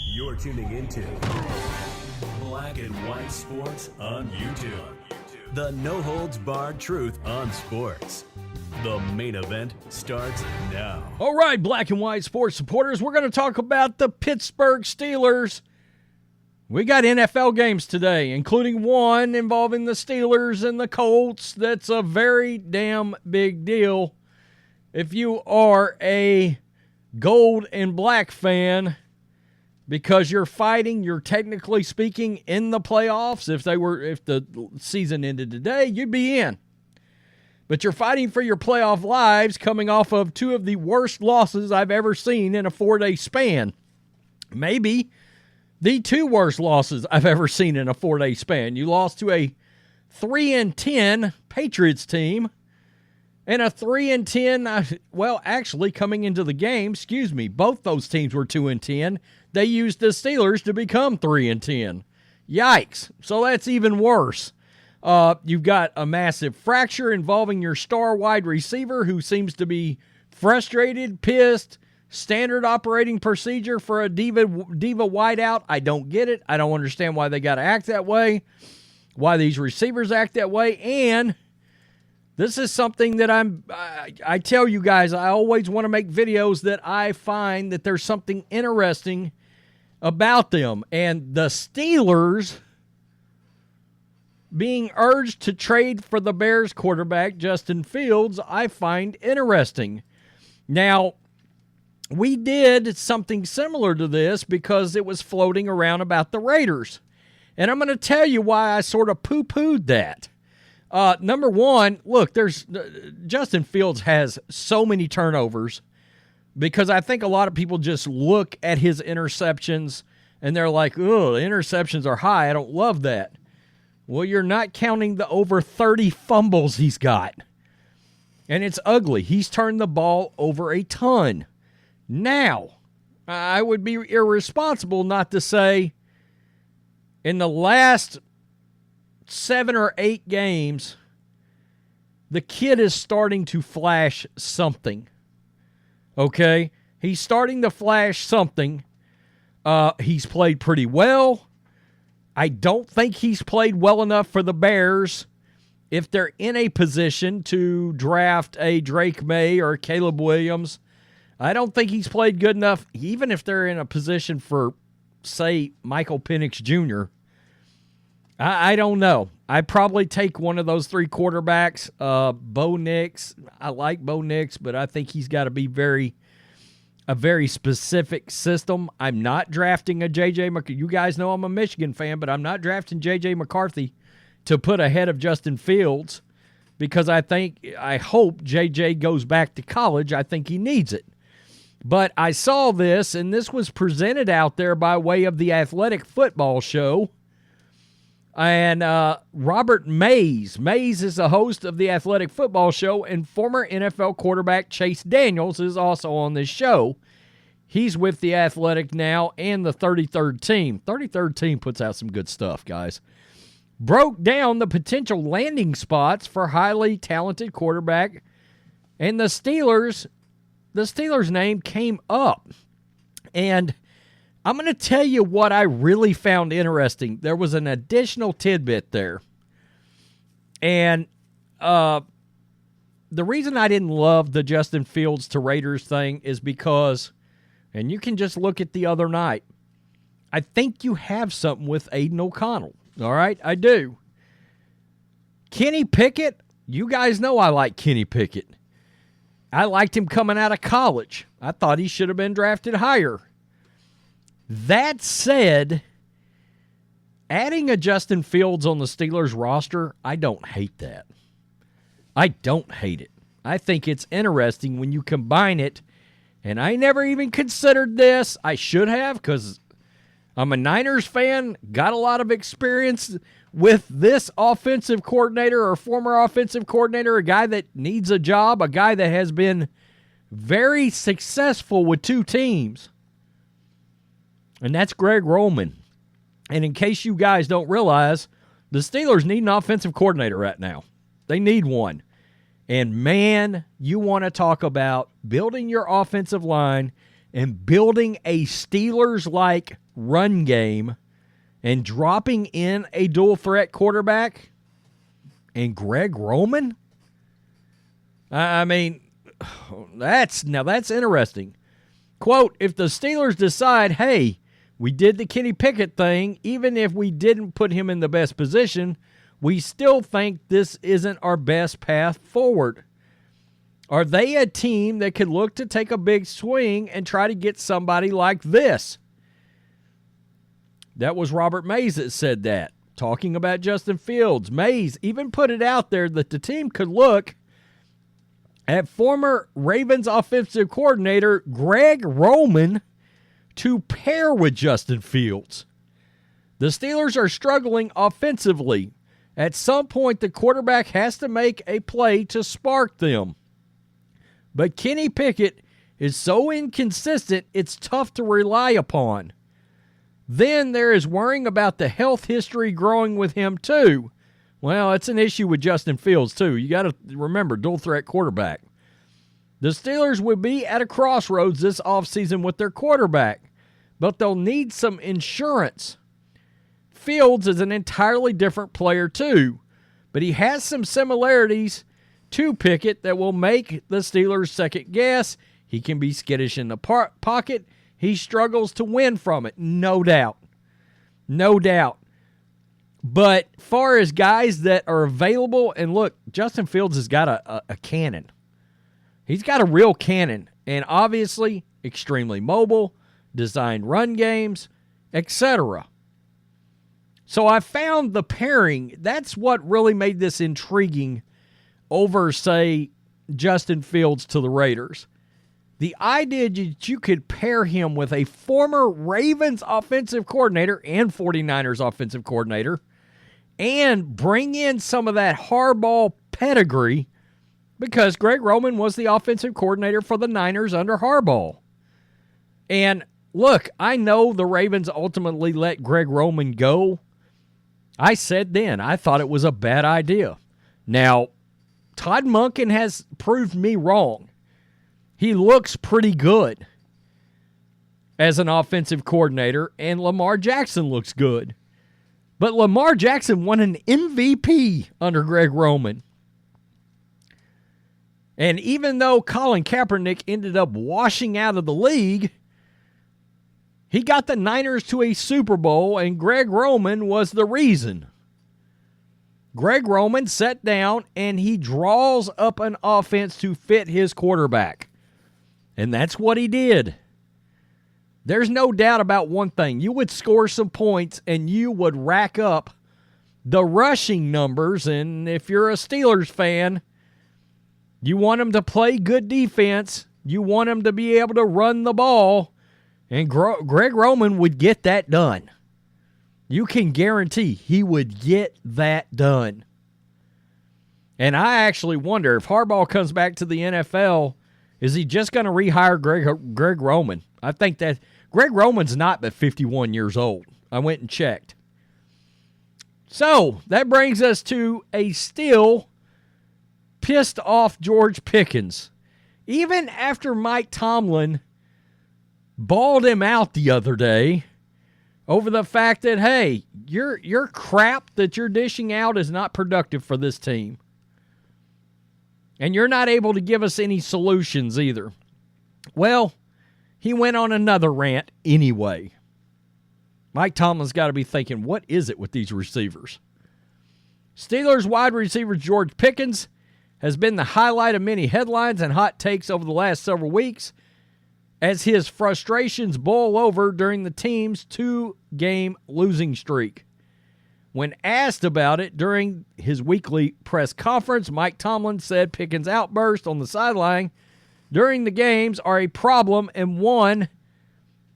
You're tuning into Black and White Sports on YouTube. The no-holds-barred truth on sports. The main event starts now. All right, Black and White Sports supporters, we're going to talk about the Pittsburgh Steelers. We got NFL games today, including one involving the Steelers and the Colts. That's a very damn big deal. If you are a gold and black fan, because you're fighting, you're technically speaking in the playoffs. If the season ended today, you'd be in. But you're fighting for your playoff lives coming off of two of the worst losses I've ever seen in a 4-day span. Maybe the two worst losses I've ever seen in a 4-day span. You lost to a 3-10 Patriots team and a 3-10, actually coming into the game, both those teams were 2-10. They used the Steelers to become 3-10. Yikes. So that's even worse. You've got a massive fracture involving your star wide receiver who seems to be frustrated, pissed, standard operating procedure for a diva wideout. I don't get it. I don't understand why they got to act that way, why these receivers act that way, and this is something that I tell you guys, I always want to make videos that I find that there's something interesting about them, and the Steelers being urged to trade for the Bears quarterback, Justin Fields, I find interesting. Now, we did something similar to this because it was floating around about the Raiders. And I'm going to tell you why I sort of poo-pooed that. Number one, look, Justin Fields has so many turnovers because I think a lot of people just look at his interceptions and they're like, oh, the interceptions are high. I don't love that. Well, you're not counting the over 30 fumbles he's got. And it's ugly. He's turned the ball over a ton. Now, I would be irresponsible not to say in the last 7 or 8 games, the kid is starting to flash something. Okay? He's starting to flash something. He's played pretty well. I don't think he's played well enough for the Bears if they're in a position to draft a Drake May or Caleb Williams. I don't think he's played good enough, even if they're in a position for, say, Michael Penix Jr. I don't know. I'd probably take one of those 3 quarterbacks. Bo Nix. I like Bo Nix, but I think he's got to be a very specific system. I'm not drafting a J.J. McCarthy. You guys know I'm a Michigan fan, but I'm not drafting J.J. McCarthy to put ahead of Justin Fields because I hope J.J. goes back to college. I think he needs it. But I saw this, and this was presented out there by way of the Athletic Football Show. And Robert Mays. Mays is the host of the Athletic Football Show, and former NFL quarterback Chase Daniels is also on this show. He's with the Athletic now and the 33rd team. 33rd team puts out some good stuff, guys. Broke down the potential landing spots for highly talented quarterback, and the Steelers' name came up. And I'm going to tell you what I really found interesting. There was an additional tidbit there. And the reason I didn't love the Justin Fields to Raiders thing is because, and you can just look at the other night, I think you have something with Aiden O'Connell. All right? I do. Kenny Pickett, you guys know I like Kenny Pickett. I liked him coming out of college. I thought he should have been drafted higher. That said, adding a Justin Fields on the Steelers roster, I don't hate that. I don't hate it. I think it's interesting when you combine it, and I never even considered this. I should have because I'm a Niners fan, got a lot of experience with this offensive coordinator or former offensive coordinator, a guy that needs a job, a guy that has been very successful with 2 teams. And that's Greg Roman. And in case you guys don't realize, the Steelers need an offensive coordinator right now. They need one. And, man, you want to talk about building your offensive line and building a Steelers-like run game and dropping in a dual-threat quarterback and Greg Roman? I mean, that's interesting. Quote, if the Steelers decide, hey, we did the Kenny Pickett thing, even if we didn't put him in the best position, we still think this isn't our best path forward. Are they a team that could look to take a big swing and try to get somebody like this? That was Robert Mays that said that, talking about Justin Fields. Mays even put it out there that the team could look at former Ravens offensive coordinator Greg Roman to pair with Justin Fields. The Steelers are struggling offensively. At some point, the quarterback has to make a play to spark them. But Kenny Pickett is so inconsistent, it's tough to rely upon. Then there is worrying about the health history growing with him too. Well, it's an issue with Justin Fields too. You got to remember, dual threat quarterback. The Steelers will be at a crossroads this offseason with their quarterback, but they'll need some insurance. Fields is an entirely different player too, but he has some similarities to Pickett that will make the Steelers second guess. He can be skittish in the pocket. He struggles to win from it, no doubt. No doubt. But far as guys that are available, and look, Justin Fields has got a cannon. He's got a real cannon, and obviously extremely mobile, designed run games, etc. So I found the pairing, that's what really made this intriguing over, say, Justin Fields to the Raiders. The idea that you could pair him with a former Ravens offensive coordinator and 49ers offensive coordinator and bring in some of that Harbaugh pedigree, because Greg Roman was the offensive coordinator for the Niners under Harbaugh. And look, I know the Ravens ultimately let Greg Roman go. I said then, I thought it was a bad idea. Now, Todd Monken has proved me wrong. He looks pretty good as an offensive coordinator, and Lamar Jackson looks good. But Lamar Jackson won an MVP under Greg Roman. And even though Colin Kaepernick ended up washing out of the league, he got the Niners to a Super Bowl, and Greg Roman was the reason. Greg Roman sat down and he draws up an offense to fit his quarterback. And that's what he did. There's no doubt about one thing. You would score some points and you would rack up the rushing numbers. And if you're a Steelers fan, you want them to play good defense. You want them to be able to run the ball. And Greg Roman would get that done. You can guarantee he would get that done. And I actually wonder if Harbaugh comes back to the NFL, is he just going to rehire Greg Roman? I think that Greg Roman's not but 51 years old. I went and checked. So that brings us to a still pissed off George Pickens. Even after Mike Tomlin bawled him out the other day over the fact that, hey, your crap that you're dishing out is not productive for this team. And you're not able to give us any solutions either. Well, he went on another rant anyway. Mike Tomlin's got to be thinking, what is it with these receivers? Steelers wide receiver George Pickens has been the highlight of many headlines and hot takes over the last several weeks as his frustrations boil over during the team's 2-game losing streak. When asked about it during his weekly press conference, Mike Tomlin said Pickens' outbursts on the sideline during the games are a problem and one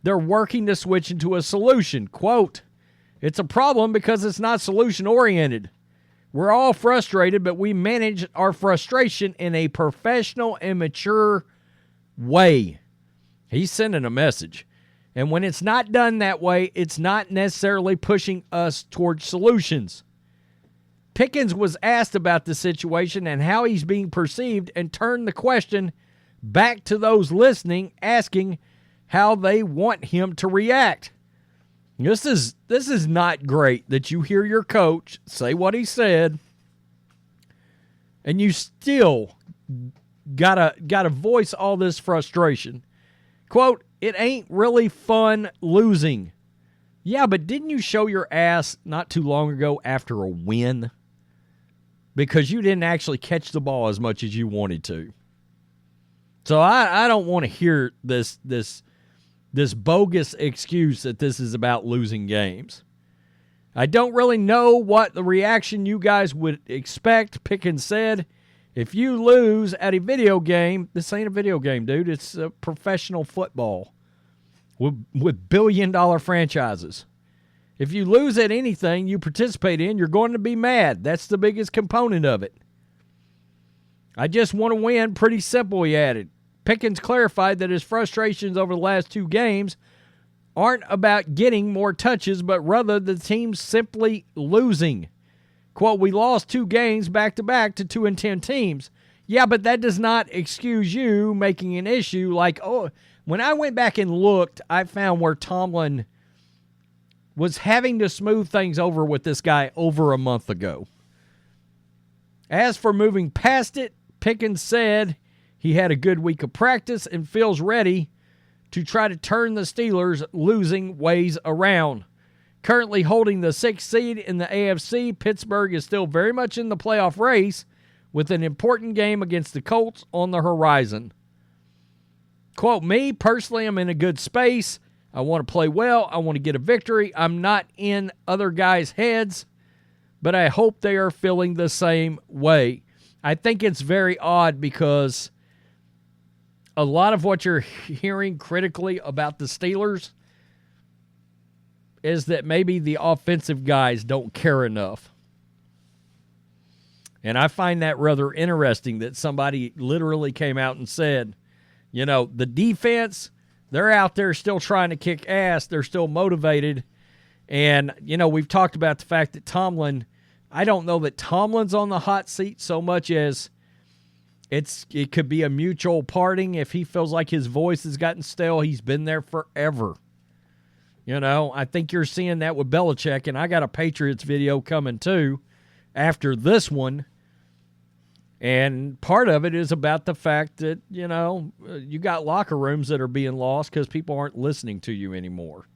they're working to switch into a solution. Quote, it's a problem because it's not solution-oriented. We're all frustrated, but we manage our frustration in a professional and mature way. He's sending a message. And when it's not done that way, it's not necessarily pushing us towards solutions. Pickens was asked about the situation and how he's being perceived and turned the question back to those listening, asking how they want him to react. This is not great that you hear your coach say what he said, and you still gotta voice all this frustration. Quote, "It ain't really fun losing." Yeah, but didn't you show your ass not too long ago after a win? Because you didn't actually catch the ball as much as you wanted to. So I don't want to hear this bogus excuse that this is about losing games. I don't really know what the reaction you guys would expect. Pickens said, "If you lose at a video game," this ain't a video game, dude. It's a professional football with billion-dollar franchises. "If you lose at anything you participate in, you're going to be mad. That's the biggest component of it. I just want to win. Pretty simple," he added. Pickens clarified that his frustrations over the last 2 games aren't about getting more touches, but rather the team simply losing. Quote, "We lost 2 games back-to-back to 2-10 teams. Yeah, but that does not excuse you making an issue like, oh, when I went back and looked, I found where Tomlin was having to smooth things over with this guy over a month ago. As for moving past it, Pickens said he had a good week of practice and feels ready to try to turn the Steelers' losing ways around. Currently holding the 6th seed in the AFC, Pittsburgh is still very much in the playoff race with an important game against the Colts on the horizon. Quote, "Me, personally, I'm in a good space. I want to play well. I want to get a victory. I'm not in other guys' heads, but I hope they are feeling the same way." I think it's very odd because a lot of what you're hearing critically about the Steelers is that maybe the offensive guys don't care enough. And I find that rather interesting that somebody literally came out and said, you know, the defense, they're out there still trying to kick ass. They're still motivated. And, you know, we've talked about the fact that Tomlin, I don't know that Tomlin's on the hot seat so much as it could be a mutual parting. If he feels like his voice has gotten stale, he's been there forever. You know, I think you're seeing that with Belichick, and I got a Patriots video coming too after this one. And part of it is about the fact that, you know, you got locker rooms that are being lost because people aren't listening to you anymore.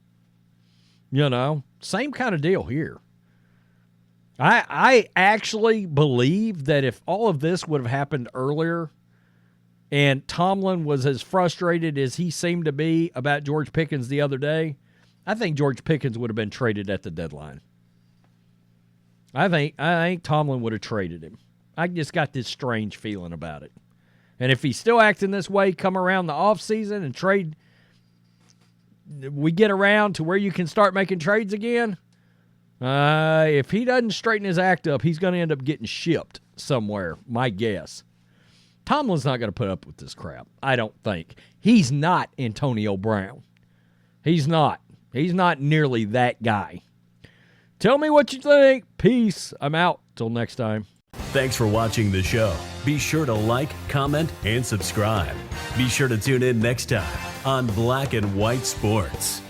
You know, same kind of deal here. I actually believe that if all of this would have happened earlier and Tomlin was as frustrated as he seemed to be about George Pickens the other day, I think George Pickens would have been traded at the deadline. I think Tomlin would have traded him. I just got this strange feeling about it. And if he's still acting this way, come around the offseason and trade, we get around to where you can start making trades again, if he doesn't straighten his act up, he's going to end up getting shipped somewhere, my guess. Tomlin's not going to put up with this crap, I don't think. He's not Antonio Brown. He's not. He's not nearly that guy. Tell me what you think. Peace. I'm out. Till next time. Thanks for watching the show. Be sure to like, comment, and subscribe. Be sure to tune in next time on Black and White Sports.